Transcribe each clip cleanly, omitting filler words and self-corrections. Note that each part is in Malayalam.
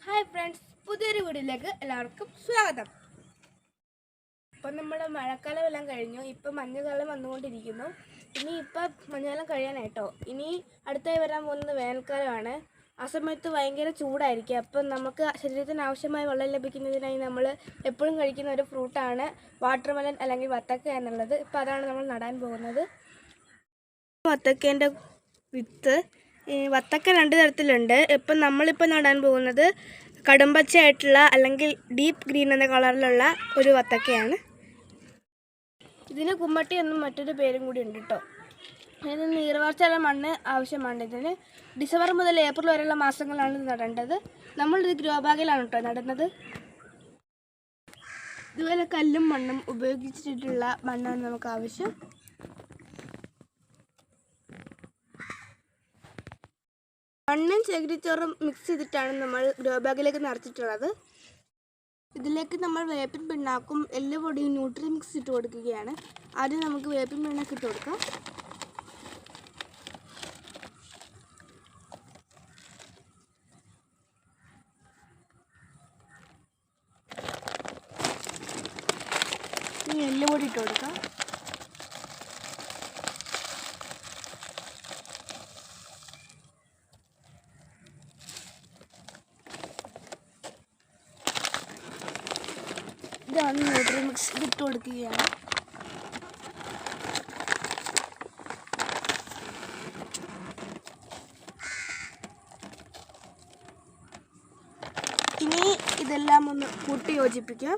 ഹായ് ഫ്രണ്ട്സ്, പുതിയൊരു വീഡിയോയിലേക്ക് എല്ലാവർക്കും സ്വാഗതം. ഇപ്പം നമ്മുടെ മഴക്കാലം എല്ലാം കഴിഞ്ഞു. ഇപ്പം മഞ്ഞുകാലം വന്നുകൊണ്ടിരിക്കുന്നു. ഇപ്പം മഞ്ഞുകാലം കഴിയാനായിട്ടോ. ഇനി അടുത്തായി വരാൻ പോകുന്നത് വേനൽക്കാലമാണ്. ആ സമയത്ത് ഭയങ്കര ചൂടായിരിക്കും. അപ്പം നമുക്ക് ശരീരത്തിന് ആവശ്യമായ വെള്ളം ലഭിക്കുന്നതിനായി നമ്മൾ എപ്പോഴും കഴിക്കുന്ന ഒരു ഫ്രൂട്ടാണ് വാട്ടർമെലൺ അല്ലെങ്കിൽ വത്തക്ക എന്നുള്ളത്. ഇപ്പം അതാണ് നമ്മൾ നടാൻ പോകുന്നത്. വത്തക്കേൻ്റെ വിത്ത് വത്തക്ക രണ്ട് തരത്തിലുണ്ട്. ഇപ്പം നമ്മളിപ്പോൾ നടാൻ പോകുന്നത് കടുംപച്ചയായിട്ടുള്ള അല്ലെങ്കിൽ ഡീപ്പ് ഗ്രീൻ എന്ന കളറിലുള്ള ഒരു വത്തക്കയാണ്. ഇതിന് കുമ്മട്ടി എന്നും മറ്റൊരു പേരും കൂടി ഉണ്ട് കേട്ടോ. ഇതിന് നീർവാർച്ചയുള്ള മണ്ണ് ആവശ്യമാണ്. ഇതിന് ഡിസംബർ മുതൽ ഏപ്രിൽ വരെയുള്ള മാസങ്ങളാണ് ഇത് നടേണ്ടത്. നമ്മളിത് ഗ്രോ ബാഗിലാണ് കേട്ടോ നടുന്നത്. ഇതുപോലെ കല്ലും മണ്ണും ഉപയോഗിച്ചിട്ടുള്ള മണ്ണാണ് നമുക്ക് ആവശ്യം. മണ്ണും ചകിരിച്ചോറും മിക്സ് ചെയ്തിട്ടാണ് നമ്മൾ ഗ്രോ ബാഗിലേക്ക് നിറച്ചിട്ടുള്ളത്. ഇതിലേക്ക് നമ്മൾ വേപ്പിൻ പിണ്ണാക്കും എല്ലുപൊടിയും ന്യൂട്രി മിക്സ് ഇട്ട് കൊടുക്കുകയാണ്. ആദ്യം നമുക്ക് വേപ്പിൻ പിണ്ണാക്ക് ഇട്ട് കൊടുക്കാം. ഇനി എല്ലുപൊടി ഇട്ട് കൊടുക്കാം. ഇതാണ് ന്യൂട്രി മിക്സ് ഇട്ട് കൊടുക്കുകയാണ്. ഇനി ഇതെല്ലാം ഒന്ന് കൂട്ടി യോജിപ്പിക്കാം.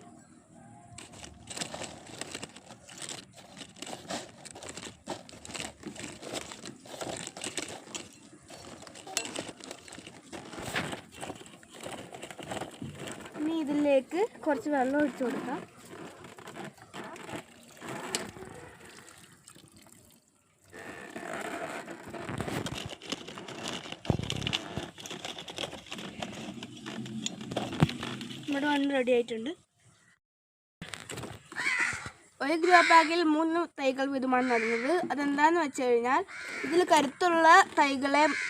ഇനി ഇതിലേക്ക് കുറച്ച് വെള്ളം ഒഴിച്ചു കൊടുക്കാം. നമ്മുടെ മണ്ണ് റെഡി ആയിട്ടുണ്ട്. ഒരു ഗ്രോ ബാഗിൽ 3 തൈകൾ വീതമാണ് നടുന്നത്. അതെന്താണെന്ന് വെച്ച് കഴിഞ്ഞാൽ ഇതിൽ കരുത്തുള്ള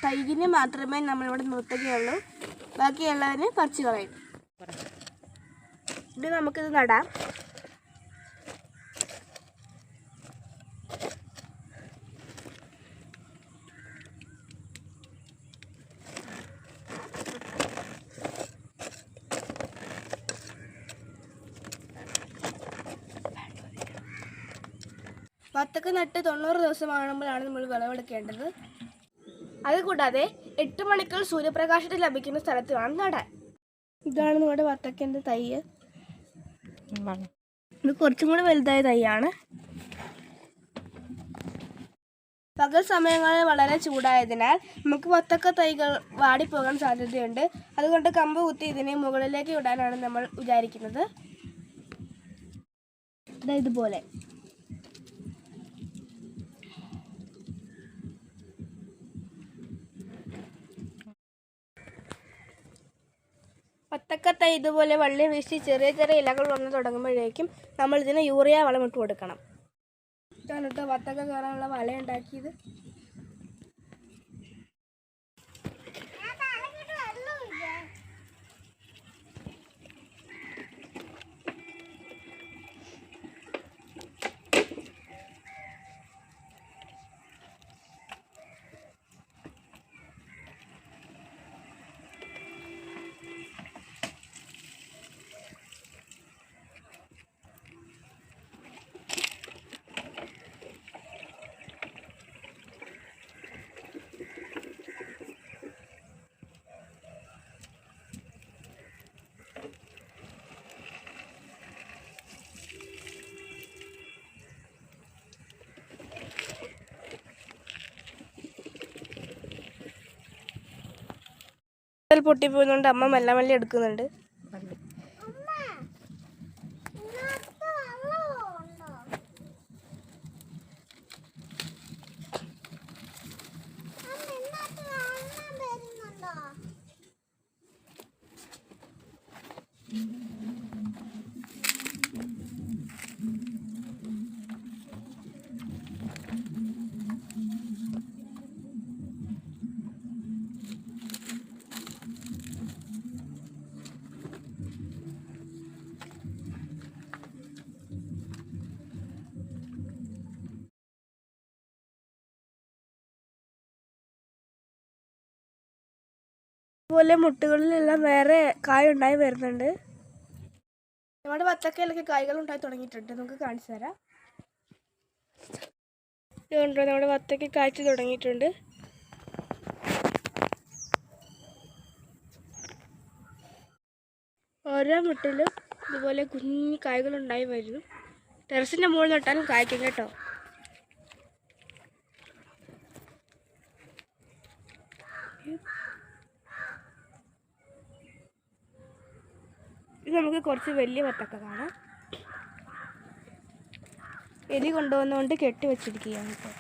തൈകിന് മാത്രമേ നമ്മളിവിടെ നിർത്തുകയുള്ളൂ. ബാക്കിയുള്ളതിന് പറിച്ചു കളയും. ഇനി നമുക്കിത് നടാം. വത്തക്ക നട്ട് 90 ദിവസമാകുമ്പോഴാണ് നമ്മൾ വിളവെടുക്കേണ്ടത്. അതുകൂടാതെ 8 മണിക്കൂർ സൂര്യപ്രകാശത്തിൽ ലഭിക്കുന്ന സ്ഥലത്ത് വേണം നടാൻ. ഇതാണ് നമ്മുടെ വത്തക്കൻ്റെ തൈ. ഇത് കുറച്ചും കൂടി വലുതായ തൈയാണ്. പകൽ സമയങ്ങളിൽ വളരെ ചൂടായതിനാൽ നമുക്ക് വത്തക്ക തൈകൾ വാടിപ്പോകാൻ സാധ്യതയുണ്ട്. അതുകൊണ്ട് കമ്പ് കുത്തി ഇതിനെ മുകളിലേക്ക് ഇടാനാണ് നമ്മൾ വിചാരിക്കുന്നത്. ഇതുപോലെ വത്തക്ക തൈ ഇതുപോലെ വള്ളി വീശി ചെറിയ ചെറിയ ഇലകൾ വന്ന് തുടങ്ങുമ്പോഴേക്കും നമ്മൾ ഇതിന് യൂറിയ വളം ഇട്ട് കൊടുക്കണം. ഇതാണ് കേട്ടോ വത്തക്ക കയറാനുള്ള വല ഉണ്ടാക്കിയത്. പൊട്ടിപ്പോകുന്നുണ്ട്. അമ്മ മെല്ലെ മെല്ലെ എടുക്കുന്നുണ്ട്. അതുപോലെ മുട്ടുകളിലെല്ലാം വേറെ കായ ഉണ്ടായി വരുന്നുണ്ട്. നമ്മുടെ വത്തക്കയിലൊക്കെ കായ്കൾ ഉണ്ടായി തുടങ്ങിയിട്ടുണ്ട്. നമുക്ക് കാണിച്ചു തരാം. ഇതുകൊണ്ടോ നമ്മുടെ വത്തക്ക കായ്ച്ചു തുടങ്ങിയിട്ടുണ്ട്. ഓരോ മുട്ടിലും ഇതുപോലെ കുഞ്ഞു കായ്കളുണ്ടായി വരുന്നു. ടെറസിൻ്റെ മുകളിൽ നട്ടാലും കായ്ക്കും കേട്ടോ. ഇത് നമുക്ക് കുറച്ച് വലിയ വത്തക്ക കാണാം. എലി കൊണ്ടുവന്നുകൊണ്ട് കെട്ടി വെച്ചിരിക്കുകയാണ് ഇപ്പോൾ.